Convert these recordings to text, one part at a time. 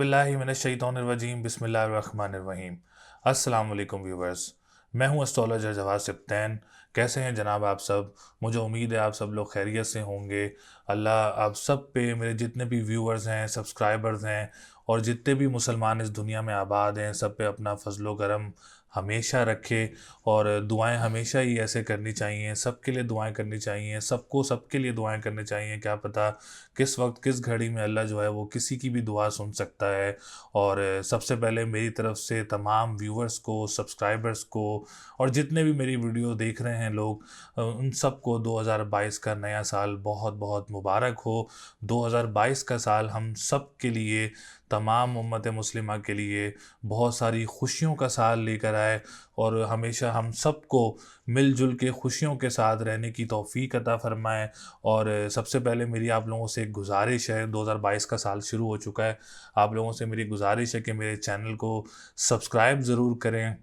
औज़ुबिल्लाहि मिनश्शैतानिर्रजीम बिस्मिल्लाहिर्रहमानिर्रहीम। अस्सलाम वालेकुम व्यूवर्स, मैं हूं एस्ट्रोलॉजर जवाद सिप्तैन। कैसे हैं जनाब आप सब? मुझे उम्मीद है आप सब लोग खैरियत से होंगे। अल्लाह आप सब पे, मेरे जितने भी व्यूवर्स हैं, सब्सक्राइबर्स हैं और जितने भी मुसलमान इस दुनिया में आबाद हैं, सब पे अपना फजलो करम हमेशा रखे। और दुआएं हमेशा ही ऐसे करनी चाहिए, सबके लिए दुआएं करनी चाहिए, सबको सबके लिए दुआएं करनी चाहिए। क्या पता किस वक्त किस घड़ी में अल्लाह जो है वो किसी की भी दुआ सुन सकता है। और सबसे पहले मेरी तरफ से तमाम व्यूवर्स को, सब्सक्राइबर्स को और जितने भी मेरी वीडियो देख रहे हैं लोग, उन सबको 2022 का नया साल बहुत बहुत मुबारक हो। 2022 का साल हम सब के लिए, तमाम उम्मत मुस्लिमा के लिए बहुत सारी खुशियों का साल लेकर आए और हमेशा हम सबको मिलजुल के खुशियों के साथ रहने की तौफीक अता फ़रमाए। और सबसे पहले मेरी आप लोगों से एक गुजारिश है, 2022 का साल शुरू हो चुका है, आप लोगों से मेरी गुजारिश है कि मेरे चैनल को सब्सक्राइब ज़रूर करें,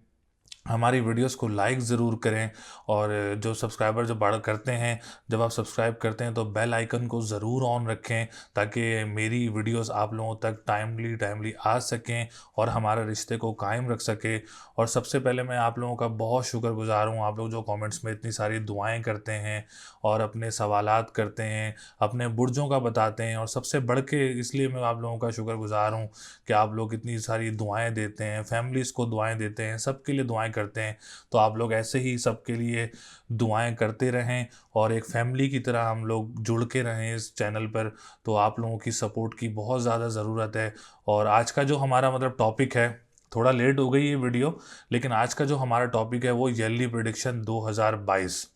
हमारी वीडियोस को लाइक ज़रूर करें। और जो सब्सक्राइबर जो बढ़ करते हैं, जब आप सब्सक्राइब करते हैं तो बेल आइकन को ज़रूर ऑन रखें ताकि मेरी वीडियोस आप लोगों तक टाइमली टाइमली आ सकें और हमारे रिश्ते को कायम रख सके। और सबसे पहले मैं आप लोगों का बहुत शुक्रगुज़ार हूँ, आप लोग जो कमेंट्स में इतनी सारी दुआएं करते हैं और अपने सवालात करते हैं, अपने बुर्जों का बताते हैं। और सबसे बढ़ के इसलिए मैं आप लोगों का शुक्रगुज़ार हूँ कि आप लोग इतनी सारी दुआएं देते हैं, फैमिलीज़ को दुआएं देते हैं, सबके लिए दुआएं करते हैं। तो आप लोग ऐसे ही सबके लिए दुआएं करते रहें और एक फैमिली की तरह हम लोग जुड़ के रहें इस चैनल पर। तो आप लोगों की सपोर्ट की बहुत ज़्यादा ज़रूरत है। और आज का जो हमारा टॉपिक है, थोड़ा लेट हो गई ये वीडियो, लेकिन आज का जो हमारा टॉपिक है वो ईयरली प्रेडिक्शन 2022,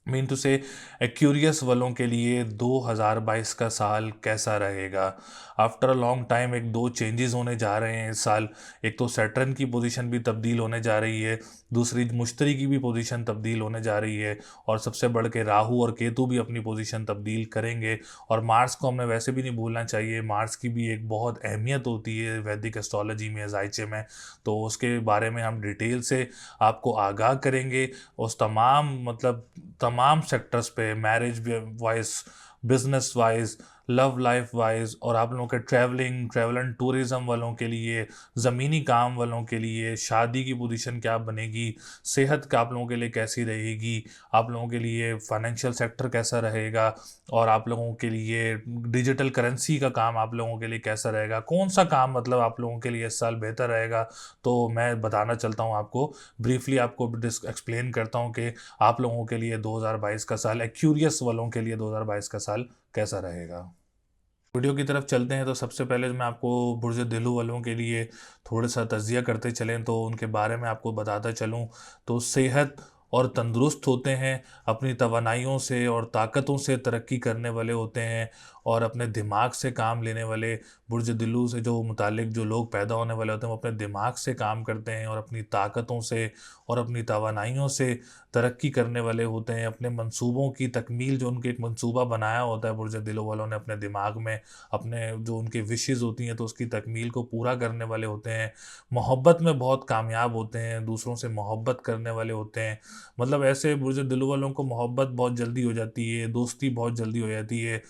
मीन टू से एक्यूरियस वालों के लिए 2022 का साल कैसा रहेगा। आफ्टर अ लॉन्ग टाइम एक दो चेंजेस होने जा रहे हैं इस साल। एक तो सैटर्न की पोजीशन भी तब्दील होने जा रही है, दूसरी मुश्तरी की भी पोजीशन तब्दील होने जा रही है, और सबसे बढ़ के राहु और केतु भी अपनी पोजीशन तब्दील करेंगे। और मार्स को हमें वैसे भी नहीं भूलना चाहिए, मार्स की भी एक बहुत अहमियत होती है वैदिक एस्ट्रोलॉजी में, जायचे में। तो उसके बारे में हम डिटेल से आपको आगाह करेंगे। उस तमाम सेक्टर्स पे, marriage wise, business wise, love life wise, और आप लोगों के ट्रैवल एंड टूरिज़्म वालों के लिए, ज़मीनी काम वालों के लिए शादी की पोजीशन क्या बनेगी, सेहत का आप लोगों के लिए कैसी रहेगी, आप लोगों के लिए फाइनेंशियल सेक्टर कैसा रहेगा, और आप लोगों के लिए डिजिटल करेंसी का काम आप लोगों के लिए कैसा रहेगा, कौन सा काम आप लोगों के लिए इस साल बेहतर रहेगा। तो मैं बताना चलता हूँ आपको, ब्रीफली आपको एक्सप्लेन करता हूँ कि आप लोगों के लिए 2022 का साल, एक्यूरियस वालों के लिए 2022 का साल कैसा रहेगा। वीडियो की तरफ चलते हैं तो सबसे पहले मैं आपको बुर्ज दिलु वालों के लिए थोड़ा सा तजिया करते चलें तो उनके बारे में आपको बताता चलूं। तो सेहत और तंदुरुस्त होते हैं, अपनी तवानाइयों से और ताकतों से तरक्की करने वाले होते हैं, और अपने दिमाग से काम लेने वाले, बुर्ज दिलु से जो मुतालिक जो लोग पैदा होने वाले होते हैं वो अपने दिमाग से काम करते हैं और अपनी ताकतों से और अपनी तवानाइयों से तरक्की करने वाले होते हैं। अपने मंसूबों की तकमील, जो उनके एक मंसूबा बनाया होता है बुर्ज दिलु वालों ने अपने दिमाग में, अपने जो उनकी विशेज़ होती हैं तो उसकी तकमील को पूरा करने वाले होते हैं। मोहब्बत में बहुत कामयाब होते हैं, दूसरों से मोहब्बत करने वाले होते हैं। ऐसे बुर्ज दिल वालों को मोहब्बत बहुत जल्दी हो जाती है, दोस्ती बहुत जल्दी हो जाती है।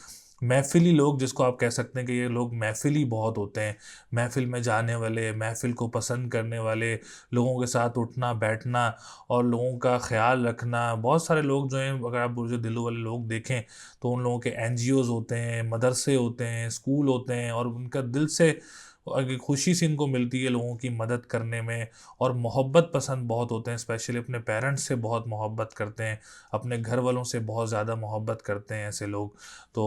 महफ़िली लोग, जिसको आप कह सकते हैं कि ये लोग महफ़िली बहुत होते हैं, महफ़िल में जाने वाले, महफ़िल को पसंद करने वाले, लोगों के साथ उठना बैठना और लोगों का ख़्याल रखना। बहुत सारे लोग जो हैं, अगर आप बुर्ज दिल वाले लोग देखें तो उन लोगों के एनजीओज़ होते हैं, मदरसे होते हैं, स्कूल होते हैं, और उनका दिल से खुशी सी इनको मिलती है लोगों की मदद करने में। और मोहब्बत पसंद बहुत होते हैं, स्पेशली अपने पेरेंट्स से बहुत मोहब्बत करते हैं, अपने घर वालों से बहुत ज़्यादा मोहब्बत करते हैं ऐसे लोग। तो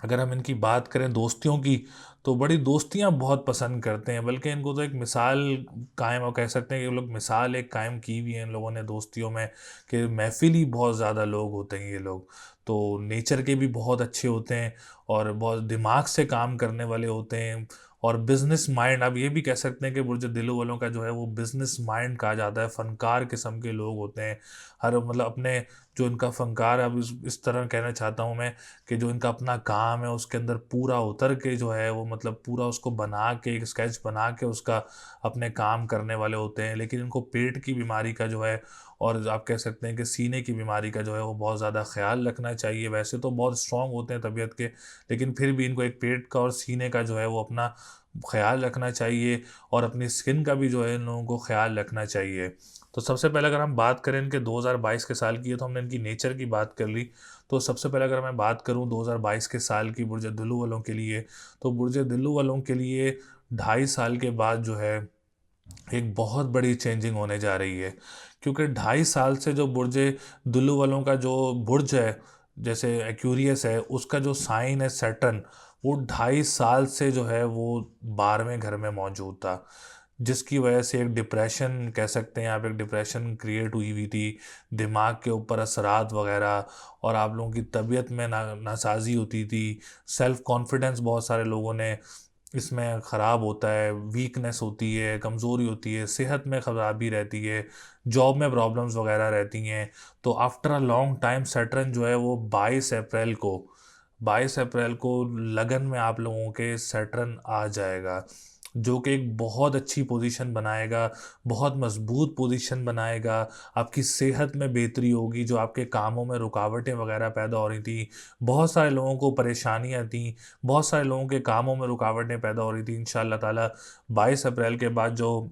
अगर हम इनकी बात करें दोस्तियों की, तो बड़ी दोस्तियां बहुत पसंद करते हैं, बल्कि इनको तो एक मिसाल कायम, और कह सकते हैं कि ये लोग मिसाल एक कायम की हुई है इन लोगों ने दोस्तियों में, कि महफिली बहुत ज़्यादा लोग होते हैं ये लोग। तो नेचर के भी बहुत अच्छे होते हैं और बहुत दिमाग से काम करने वाले होते हैं, और बिजनेस माइंड, आप ये भी कह सकते हैं कि बुर्ज दिलो वालों का जो है वो बिजनेस माइंड कहा जाता है, फनकार किस्म के लोग होते हैं। हर अपने जो इनका फनकार, अब इस तरह कहना चाहता हूँ मैं, कि जो इनका अपना काम है उसके अंदर पूरा उतर के जो है वो पूरा उसको बना के, एक स्केच बना के उसका अपने काम करने वाले होते हैं। लेकिन इनको पेट की बीमारी का जो है, और आप कह सकते हैं कि सीने की बीमारी का जो है वो बहुत ज़्यादा ख्याल रखना चाहिए। वैसे तो बहुत स्ट्रांग होते हैं तबीयत के, लेकिन फिर भी इनको एक पेट का और सीने का जो है वो अपना ख्याल रखना चाहिए और अपनी स्किन का भी जो है इन लोगों को ख्याल रखना चाहिए। तो सबसे पहले अगर हम बात करें इनके 2022 के साल की है, तो हमने इनकी नेचर की बात कर ली। तो सबसे पहले अगर मैं बात करूं 2022 के साल की बुर्ज दिल्लू वालों के लिए, तो बुर्ज दिल्लू वालों के लिए 2.5 साल के बाद जो है एक बहुत बड़ी चेंजिंग होने जा रही है। क्योंकि 2.5 साल से जो बुर्ज दुल्लू वालों का जो बुर्ज है, जैसे एक्यूरियस है, उसका जो साइन है सैटर्न, वो 2.5 साल से जो है वो 12वें घर में मौजूद था, जिसकी वजह से एक डिप्रेशन कह सकते हैं आप, एक डिप्रेशन क्रिएट हुई हुई थी, दिमाग के ऊपर असरात वगैरह, और आप लोगों की तबीयत में नासाजी होती थी, सेल्फ कॉन्फिडेंस बहुत सारे लोगों ने इसमें ख़राब होता है, वीकनेस होती है, कमज़ोरी होती है, सेहत में खराबी रहती है, जॉब में प्रॉब्लम्स वगैरह रहती हैं। तो after a long time Saturn जो है वो 22 अप्रैल को लगन में आप लोगों के सैटर्न आ जाएगा, जो कि एक बहुत अच्छी पोजीशन बनाएगा, बहुत मजबूत पोजीशन बनाएगा। आपकी सेहत में बेहतरी होगी, जो आपके कामों में रुकावटें वगैरह पैदा हो रही थी, बहुत सारे लोगों को परेशानियां थी, बहुत सारे लोगों के कामों में रुकावटें पैदा हो रही थी, इंशाल्लाह ताला 22 अप्रैल के बाद जो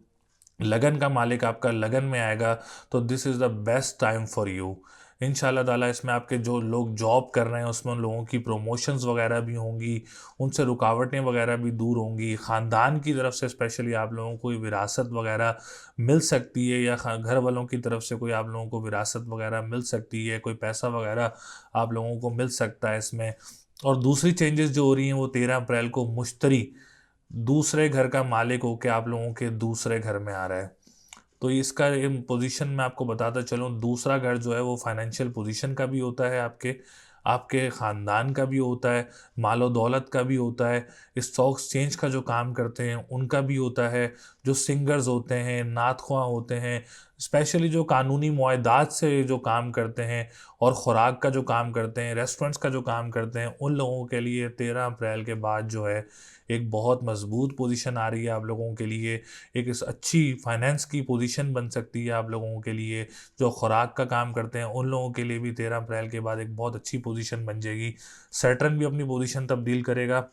लगन का मालिक आपका लगन में आएगा, तो this is the best time for you. इंशाल्लाह ताला इसमें आपके जो लोग जॉब कर रहे हैं उसमें उन लोगों की प्रमोशंस वगैरह भी होंगी, उनसे रुकावटें वगैरह भी दूर होंगी, ख़ानदान की तरफ से स्पेशली आप लोगों को कोई विरासत वगैरह मिल सकती है, या घर वालों की तरफ से कोई आप लोगों को विरासत वगैरह मिल सकती है, कोई पैसा वगैरह आप लोगों को मिल सकता है इसमें। और दूसरी चेंजेस जो हो रही हैं वो 13 अप्रैल को मुश्तरी दूसरे घर का मालिक होके आप लोगों के दूसरे घर में आ रहा है। तो इसका इन पोजीशन में आपको बताता चलूँ, दूसरा घर जो है वो फाइनेंशियल पोजीशन का भी होता है, आपके आपके ख़ानदान का भी होता है, मालो दौलत का भी होता है, स्टॉक एक्सचेंज का जो काम करते हैं उनका भी होता है, जो सिंगर्स होते हैं, नात ख्वाह होते हैं, स्पेशली जो कानूनी मुआहदात से जो काम करते हैं और ख़ुराक का जो काम करते हैं, रेस्टोरेंट्स का जो काम करते हैं, उन लोगों के लिए 13 अप्रैल के बाद जो है एक बहुत मजबूत पोजीशन आ रही है आप लोगों के लिए। एक इस अच्छी फाइनेंस की पोजीशन बन सकती है आप लोगों के लिए। जो खुराक का काम करते हैं उन लोगों के लिए भी 13 अप्रैल के बाद एक बहुत अच्छी पोजीशन बन जाएगी। सैटर्न भी अपनी पोजीशन तब्दील करेगा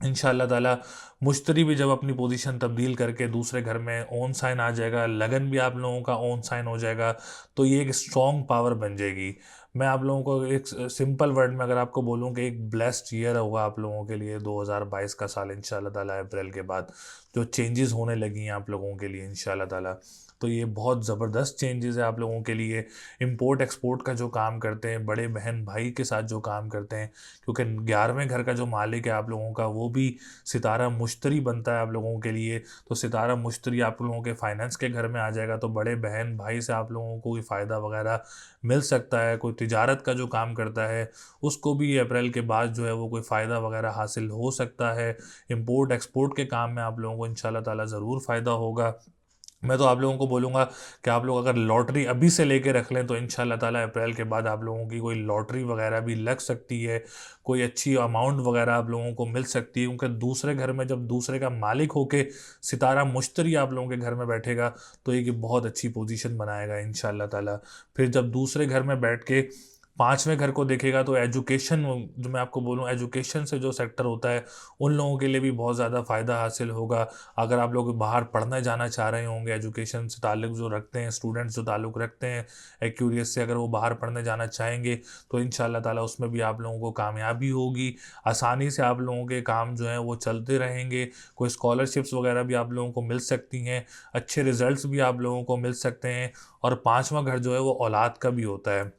इंशाल्लाह ताला। मुश्तरी भी जब अपनी पोजीशन तब्दील करके दूसरे घर में ओन साइन आ जाएगा, लगन भी आप लोगों का ओन साइन हो जाएगा, तो ये एक स्ट्रॉन्ग पावर बन जाएगी। मैं आप लोगों को एक सिंपल वर्ड में अगर आपको बोलूँ कि एक ब्लेस्ड ईयर होगा आप लोगों के लिए 2022 का साल इंशाल्लाह ताला। अप्रैल के बाद जो चेंजेस होने लगी हैं आप लोगों के लिए इंशाल्लाह ताला, तो ये बहुत ज़बरदस्त चेंजेस है आप लोगों के लिए। इंपोर्ट एक्सपोर्ट का जो काम करते हैं, बड़े बहन भाई के साथ जो काम करते हैं, क्योंकि 11वें घर का जो मालिक है आप लोगों का वो भी सितारा मुश्तरी बनता है आप लोगों के लिए। तो सितारा मुश्तरी आप लोगों के फाइनेंस के घर में आ जाएगा, तो बड़े बहन भाई से आप लोगों को कोई फ़ायदा वगैरह मिल सकता है। कोई तिजारत का जो काम करता है उसको भी अप्रैल के बाद जो है वो कोई फ़ायदा वगैरह हासिल हो सकता है। इंपोर्ट एक्सपोर्ट के काम में आप लोगों को इंशाल्लाह ताला ज़रूर फ़ायदा होगा। मैं तो आप लोगों को बोलूँगा कि आप लोग अगर लॉटरी अभी से लेके रख लें, तो इंशाल्लाह ताला अप्रैल के बाद आप लोगों की कोई लॉटरी वगैरह भी लग सकती है, कोई अच्छी अमाउंट वगैरह आप लोगों को मिल सकती है। क्योंकि दूसरे घर में जब दूसरे का मालिक होके सितारा मुश्तरी आप लोगों के घर में बैठेगा, तो ये कि बहुत अच्छी पोजीशन बनाएगा इंशाल्लाह ताला। फिर जब दूसरे घर में बैठ के 5वें घर को देखेगा, तो एजुकेशन, जो मैं आपको बोलूँ एजुकेशन से जो सेक्टर होता है उन लोगों के लिए भी बहुत ज़्यादा फ़ायदा हासिल होगा। अगर आप लोग बाहर पढ़ने जाना चाह रहे होंगे, एजुकेशन से ताल्लुक़ जो रखते हैं, स्टूडेंट्स जो ताल्लुक़ रखते हैं एक्यूरियस से, अगर वो बाहर पढ़ने जाना चाहेंगे, तो इंशाल्लाह ताला उसमें भी आप लोगों को कामयाबी होगी। आसानी से आप लोगों के काम जो हैं वो चलते रहेंगे। कोई स्कॉलरशिप्स वगैरह भी आप लोगों को मिल सकती हैं, अच्छे रिजल्ट्स भी आप लोगों को मिल सकते हैं। और 5वां घर जो है वो औलाद का भी होता है।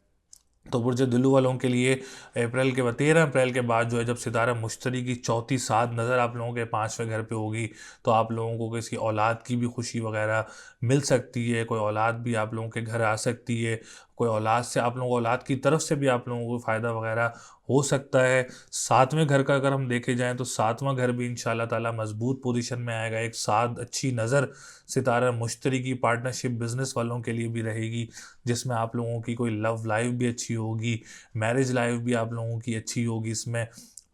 तो बुर्ज दिल्लू वालों के लिए अप्रैल के बाद 13 अप्रैल के बाद जो है, जब सितारा मुश्तरी की चौथी सात नज़र आप लोगों के 5वें घर पे होगी, तो आप लोगों को किसी औलाद की भी खुशी वगैरह मिल सकती है। कोई औलाद भी आप लोगों के घर आ सकती है। कोई औलाद से आप लोगों को, औलाद की तरफ से भी आप लोगों को फ़ायदा वगैरह हो सकता है। 7वें घर का अगर हम देखे जाएँ, तो 7वां घर भी इंशाल्लाह ताला मजबूत पोजीशन में आएगा। एक साथ अच्छी नज़र सितारा मुश्तरी की पार्टनरशिप बिज़नेस वालों के लिए भी रहेगी, जिसमें आप लोगों की कोई लव लाइफ भी अच्छी होगी, मैरिज लाइफ भी आप लोगों की अच्छी होगी। इसमें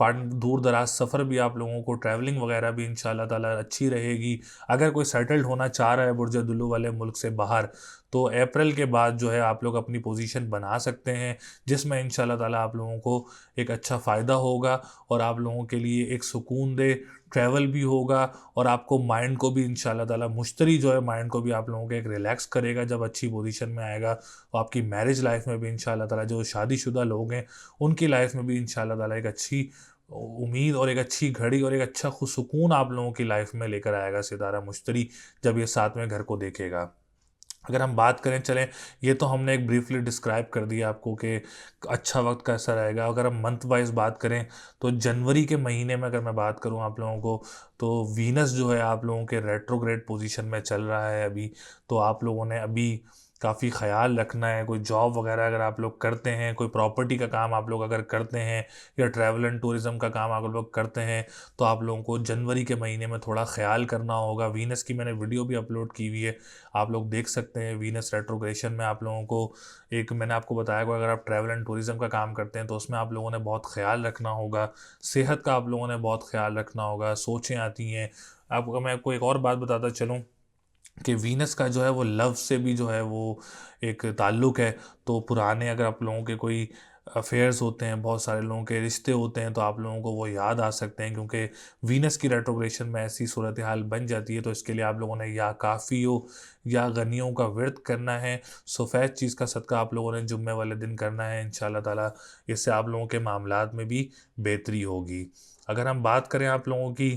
दूर दराज सफ़र भी आप लोगों को, ट्रैवलिंग वगैरह भी इंशाल्लाह ताला अच्छी रहेगी। अगर कोई सेटल्ड होना चाह रहा है बुर्ज दुल्लू वाले मुल्क से बाहर, तो अप्रैल के बाद जो है आप लोग अपनी पोजीशन बना सकते हैं, जिसमें इंशाल्लाह ताला आप लोगों को एक अच्छा फ़ायदा होगा और आप लोगों के लिए एक सुकून दे ट्रैवल भी होगा और आपको माइंड को भी इंशाल्लाह ताला मुश्तरी जो है माइंड को भी आप लोगों के एक रिलैक्स करेगा जब अच्छी पोजीशन में आएगा। और आपकी मैरिज लाइफ में भी इंशाल्लाह ताला जो शादीशुदा लोग हैं उनकी लाइफ में भी इंशाल्लाह ताला एक अच्छी उम्मीद और एक अच्छी घड़ी और एक अच्छा सुकून आप लोगों की लाइफ में लेकर आएगा सितारा मुश्तरी, जब ये सातवें घर को देखेगा। अगर हम बात करें चलें, ये तो हमने एक ब्रीफली डिस्क्राइब कर दिया आपको कि अच्छा वक्त कैसा रहेगा। अगर हम मंथ वाइज बात करें तो जनवरी के महीने में अगर मैं बात करूं आप लोगों को, तो वीनस जो है आप लोगों के रेट्रोग्रेड पोजीशन में चल रहा है अभी। तो आप लोगों ने अभी काफ़ी ख्याल रखना है। कोई जॉब वगैरह अगर आप लोग करते हैं, कोई प्रॉपर्टी का काम आप लोग अगर करते हैं या ट्रैवल एंड टूरिज़्म का काम आप लोग करते हैं, तो आप लोगों को जनवरी के महीने में थोड़ा ख्याल करना होगा। वीनस की मैंने वीडियो भी अपलोड की हुई है, आप लोग देख सकते हैं। वीनस रेट्रोग्रेशन में आप लोगों को एक मैंने आपको बताया कि अगर आप ट्रैवल एंड टूरिज़्म का काम करते हैं तो उसमें आप लोगों ने बहुत ख्याल रखना होगा। सेहत का आप लोगों ने बहुत ख्याल रखना होगा। सोचें आती हैं आपको। मैं आपको एक और बात बताता चलूँ कि वीनस का जो है वो लव से भी जो है वो एक ताल्लुक़ है। तो पुराने अगर आप लोगों के कोई अफेयर्स होते हैं, बहुत सारे लोगों के रिश्ते होते हैं, तो आप लोगों को वो याद आ सकते हैं, क्योंकि वीनस की रेट्रोग्रेशन में ऐसी सूरत हाल बन जाती है। तो इसके लिए आप लोगों ने या काफ़ियों या गनियों का व्रत करना है। सफ़ेद चीज़ का सदका आप लोगों ने जुम्मे वाले दिन करना है इंशाल्लाह ताला। इससे आप लोगों के मामलात में भी बेहतरी होगी। अगर हम बात करें आप लोगों की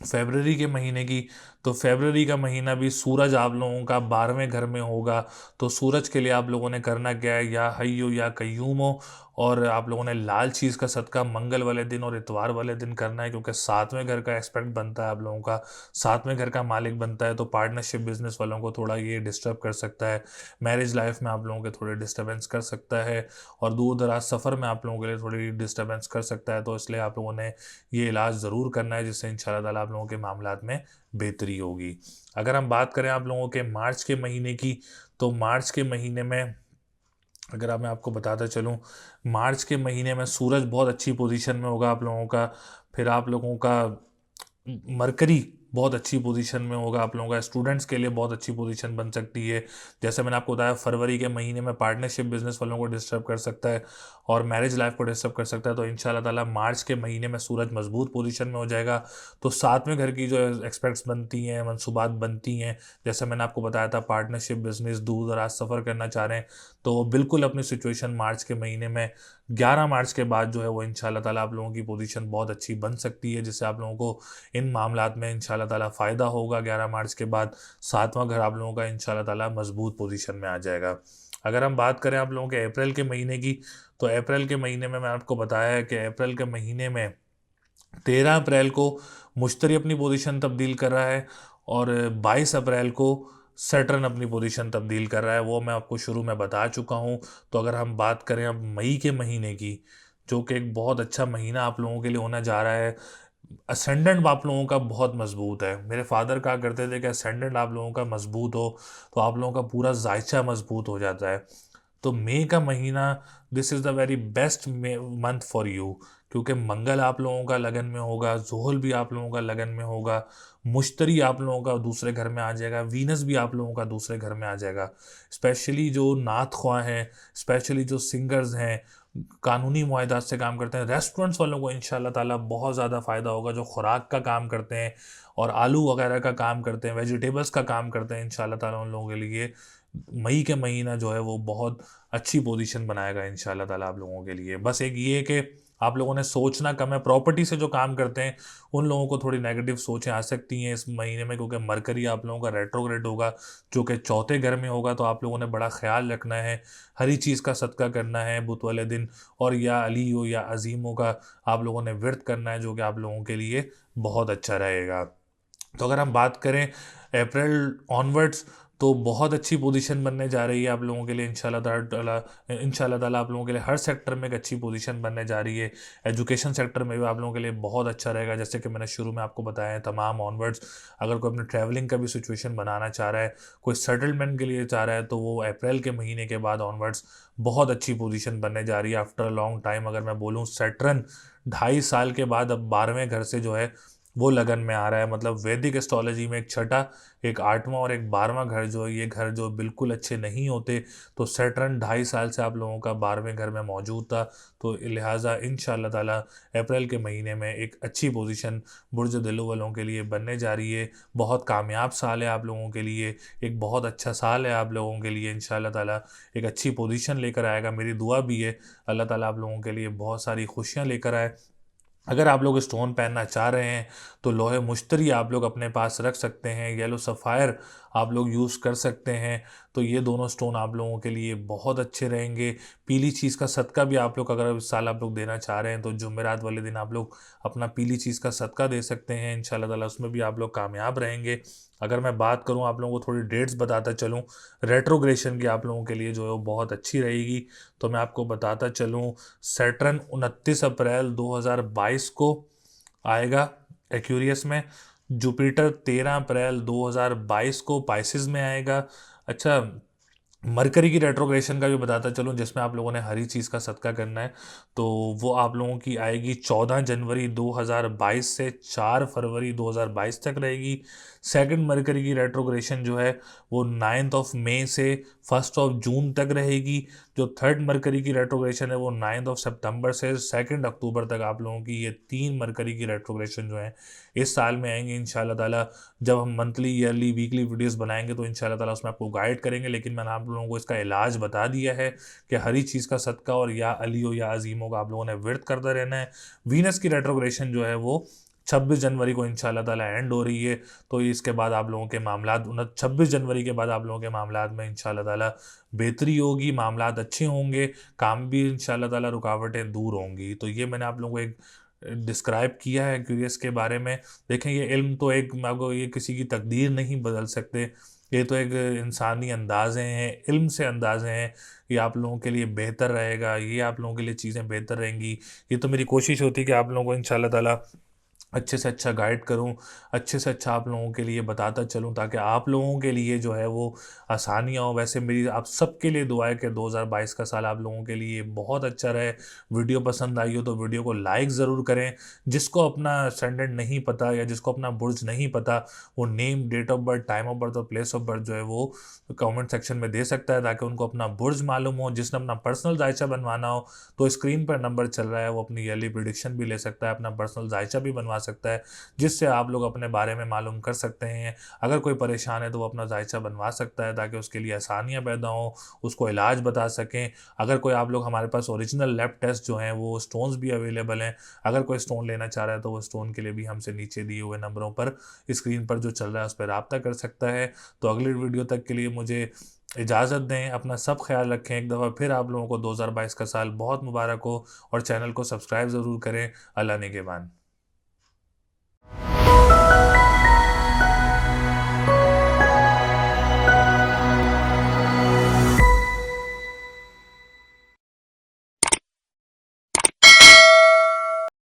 फेबररी के महीने की, तो फेबररी का महीना भी सूरज आप लोगों का 12वें घर में होगा। तो सूरज के लिए आप लोगों ने करना क्या है, या हय्यो या कय्यूम हो, और आप लोगों ने लाल चीज़ का सदका मंगल वाले दिन और इतवार वाले दिन करना है, क्योंकि सातवें घर का एस्पेक्ट बनता है आप लोगों का। सातवें घर का मालिक बनता है, तो पार्टनरशिप बिजनेस वालों को थोड़ा ये डिस्टर्ब कर सकता है। मैरिज लाइफ में आप लोगों के थोड़े डिस्टर्बेंस कर सकता है, और दूर दराज सफ़र में आप लोगों के लिए थोड़ी डिस्टर्बेंस कर सकता है। तो इसलिए आप लोगों ने ये इलाज ज़रूर करना है, जिससे इंशाल्लाह ताला आप लोगों के मामलात में बेहतरी होगी। अगर हम बात करें आप लोगों के मार्च के महीने की, तो मार्च के महीने में अगर मैं आपको बताता चलूँ, मार्च के महीने में सूरज बहुत अच्छी पोजीशन में होगा आप लोगों का। फिर आप लोगों का मरकरी बहुत अच्छी पोजीशन में होगा आप लोगों का। स्टूडेंट्स के लिए बहुत अच्छी पोजीशन बन सकती है। जैसे मैंने आपको बताया, फरवरी के महीने में पार्टनरशिप बिजनेस वालों को डिस्टर्ब कर सकता है और मैरिज लाइफ को डिस्टर्ब कर सकता है। तो इंशाल्लाह ताला मार्च के महीने में सूरज मजबूत पोजीशन में हो जाएगा। तो सातवें घर की जो एक्सपेक्ट्स बनती हैं, मनसूबात बनती हैं, जैसे मैंने आपको बताया था, पार्टनरशिप बिजनेस, दूर दराज सफ़र करना चाह रहे हैं, तो बिल्कुल अपनी सिचुएशन मार्च के महीने में 11 मार्च के बाद जो है वो इंशाल्लाह ताला आप लोगों की पोजीशन बहुत अच्छी बन सकती है, जिससे आप लोगों को इन मामलात में इंशाल्लाह ताला फ़ायदा होगा। 11 मार्च के बाद सातवां घर आप लोगों का इंशाल्लाह ताला मजबूत पोजीशन में आ जाएगा। अगर हम बात करें आप लोगों के अप्रैल के महीने की, तो अप्रैल के महीने में मैं आपको बताया है कि अप्रैल के महीने में 13 अप्रैल को मुश्तरी अपनी पोजीशन तब्दील कर रहा है, और 22 अप्रैल को सैटर्न अपनी पोजीशन तब्दील कर रहा है। वो मैं आपको शुरू में बता चुका हूँ। तो अगर हम बात करें अब मई के महीने की, जो कि एक बहुत अच्छा महीना आप लोगों के लिए होने जा रहा है। असेंडेंट आप लोगों का बहुत मजबूत है। मेरे फादर कहा करते थे कि असेंडेंट आप लोगों का मजबूत हो तो आप लोगों का पूरा जायचा मजबूत हो जाता है। तो मई का महीना, this is the very best month for you, क्योंकि मंगल आप लोगों का लगन में होगा, ज़ुहल भी आप लोगों का लगन में होगा, मुश्तरी आप लोगों का दूसरे घर में आ जाएगा, वीनस भी आप लोगों का दूसरे घर में आ जाएगा। स्पेशली जो नात ख्वाह हैं, स्पेशली जो सिंगर्स हैं, कानूनी मुआहदात से काम करते हैं, रेस्टोरेंट्स वालों को इंशाल्लाह ताला बहुत ज़्यादा फ़ायदा होगा। जो खुराक का काम करते हैं और आलू वगैरह का काम करते हैं, वेजिटेबल्स का काम करते हैं, इंशाल्लाह ताला उन लोगों के लिए मई के महीना जो है वो बहुत अच्छी पोजीशन बनाएगा इंशाल्लाह ताला आप लोगों के लिए। बस एक ये है कि आप लोगों ने सोचना कम है। प्रॉपर्टी से जो काम करते हैं उन लोगों को थोड़ी नेगेटिव सोचें आ सकती हैं इस महीने में, क्योंकि मरकरी आप लोगों का रेट्रोग्रेड होगा, जो कि चौथे घर में होगा। तो आप लोगों ने बड़ा ख्याल रखना है, हरी चीज़ का सदका करना है बुत वाले दिन, और या अली हो या अजीमों का आप लोगों ने व्रत करना है, जो कि आप लोगों के लिए बहुत अच्छा रहेगा। तो अगर हम बात करें अप्रैल ऑनवर्ड्स, तो बहुत अच्छी पोजीशन बनने जा रही है आप लोगों के लिए इंशाल्लाह ताला आप लोगों के लिए हर सेक्टर में एक अच्छी पोजीशन बनने जा रही है। एजुकेशन सेक्टर में भी आप लोगों के लिए बहुत अच्छा रहेगा। जैसे कि मैंने शुरू में आपको बताया है, तमाम ऑनवर्ड्स अगर कोई अपने ट्रैवलिंग का भी सिचुएशन बनाना चाह रहा है, कोई सेटलमेंट के लिए चाह रहा है, तो वो अप्रैल के महीने के बाद ऑनवर्ड्स बहुत अच्छी पोजीशन बनने जा रही है। आफ्टर अ लॉन्ग टाइम अगर मैं बोलूँ, सैटर्न 2.5 साल के बाद अब 12वें घर से जो है वो लगन में आ रहा है। मतलब वैदिक एस्ट्रोलॉजी में एक छठा, एक आठवां और एक 12वां घर जो है, ये घर जो बिल्कुल अच्छे नहीं होते। तो सैटर्न 2.5 साल से आप लोगों का 12वें घर में मौजूद था। तो लिहाजा इंशाअल्लाह ताला अप्रैल के महीने में एक अच्छी पोजीशन बुर्ज दिलो वालों के लिए बनने जा रही है। बहुत कामयाब साल है आप लोगों के लिए, एक बहुत अच्छा साल है आप लोगों के लिए। इंशाअल्लाह ताला एक अच्छी पोजीशन लेकर आएगा। मेरी दुआ भी है अल्लाह ताला आप लोगों के लिए बहुत सारी खुशियां लेकर आए। अगर आप लोग स्टोन पहनना चाह रहे हैं तो लोहे मुश्तरी आप लोग अपने पास रख सकते हैं, येलो सफ़ायर आप लोग यूज़ कर सकते हैं। तो ये दोनों स्टोन आप लोगों के लिए बहुत अच्छे रहेंगे। पीली चीज़ का सदका भी आप लोग अगर इस साल आप लोग देना चाह रहे हैं तो जुमेरात वाले दिन आप लोग अपना पीली चीज़ का सदका दे सकते हैं। इंशाल्लाह ताला उसमें भी आप लोग कामयाब रहेंगे। अगर मैं बात करूं, आप लोगों को थोड़ी डेट्स बताता चलूं रेट्रोग्रेशन की आप लोगों के लिए जो है वो बहुत अच्छी रहेगी। तो मैं आपको बताता चलूं, सैटर्न 29 अप्रैल 2022 को आएगा एक्यूरियस में। जुपिटर 13 अप्रैल 2022 को पाइसिस में आएगा। अच्छा, मरकरी की रेट्रोग्रेशन का भी बताता चलूं जिसमें आप लोगों ने हरी चीज़ का सदका करना है। तो वो आप लोगों की आएगी 14 जनवरी 2022 से 4 फरवरी 2022 तक रहेगी। सेकंड मरकरी की रेट्रोग्रेशन जो है वो 9 मई से 1 जून तक रहेगी। जो थर्ड मरकरी की रेट्रोग्रेशन है वो 9 सितंबर से 2 अक्टूबर तक आप लोगों की ये 3 मरकरी की रेट्रोग्रेशन जो है इस साल में आएंगे इंशाल्लाह ताला। जब हम मंथली, ईयरली, वीकली वीडियोस बनाएंगे तो इंशाल्लाह ताला उसमें आपको गाइड करेंगे। लेकिन मैंने आप लोगों को इसका इलाज बता दिया है कि हरी चीज़ का सदका और या अलियो या अजीमों का आप लोगों ने व्रत करता रहना है। वीनस की रेट्रोग्रेशन जो है वो 26 जनवरी को इंशाल्लाह ताला एंड हो रही है। तो इसके बाद आप लोगों के मामलात 26 जनवरी के बाद आप लोगों के मामलात में इंशाल्लाह ताला बेहतरी होगी, मामलात अच्छे होंगे, काम भी इंशाल्लाह ताला रुकावटें दूर होंगी। तो ये मैंने आप लोगों को एक डिस्क्राइब किया है क्यूरियस के बारे में। देखें, ये इल्म तो एक, मैं आपको, ये किसी की तकदीर नहीं बदल सकते। ये तो एक इंसानी अंदाज़े हैं, इल्म से अंदाज़े हैं। ये आप लोगों के लिए बेहतर रहेगा, ये आप लोगों के लिए चीज़ें बेहतर रहेंगी। ये तो मेरी कोशिश होती है कि आप लोगों को इंशाल्लाह ताला अच्छे से अच्छा गाइड करूं, अच्छे से अच्छा आप लोगों के लिए बताता चलूं, ताकि आप लोगों के लिए जो है वो आसानियां हो। वैसे मेरी आप सबके लिए दुआ है कि 2022 का साल आप लोगों के लिए बहुत अच्छा रहे। वीडियो पसंद आई हो तो वीडियो को लाइक ज़रूर करें। जिसको अपना स्टैंडर्ड नहीं पता या जिसको अपना बुर्ज नहीं पता, वो name, date of birth, time of birth और प्लेस ऑफ बर्थ जो है वो कमेंट सेक्शन में दे सकता है, ताकि उनको अपना बुर्ज मालूम हो। जिसने अपना पर्सनल जायचा बनवाना हो तो स्क्रीन पर नंबर चल रहा है, वो अपनी ईयरली प्रिडिक्शन भी ले सकता है, अपना पर्सनल जायचा भी बनवा सकता है, जिससे आप लोग अपने बारे में मालूम कर सकते हैं। अगर कोई परेशान है तो वो अपना जायचा बनवा सकता है, ताकि उसके लिए आसानियाँ पैदा हों, उसको इलाज बता सकें। अगर कोई, आप लोग, हमारे पास ओरिजिनल लैब टेस्ट जो हैं वो स्टोन्स भी अवेलेबल हैं। अगर कोई स्टोन लेना चाह रहा है तो वो स्टोन के लिए भी हमसे नीचे दिए हुए नंबरों पर, स्क्रीन पर जो चल रहा है उस पर रब्ता कर सकता है। तो अगली वीडियो तक के लिए मुझे इजाज़त दें। अपना सब ख्याल रखें। एक दफ़ा फिर आप लोगों को 2022 का साल बहुत मुबारक हो, और चैनल को सब्सक्राइब ज़रूर करें। अल्लाह निगहबान।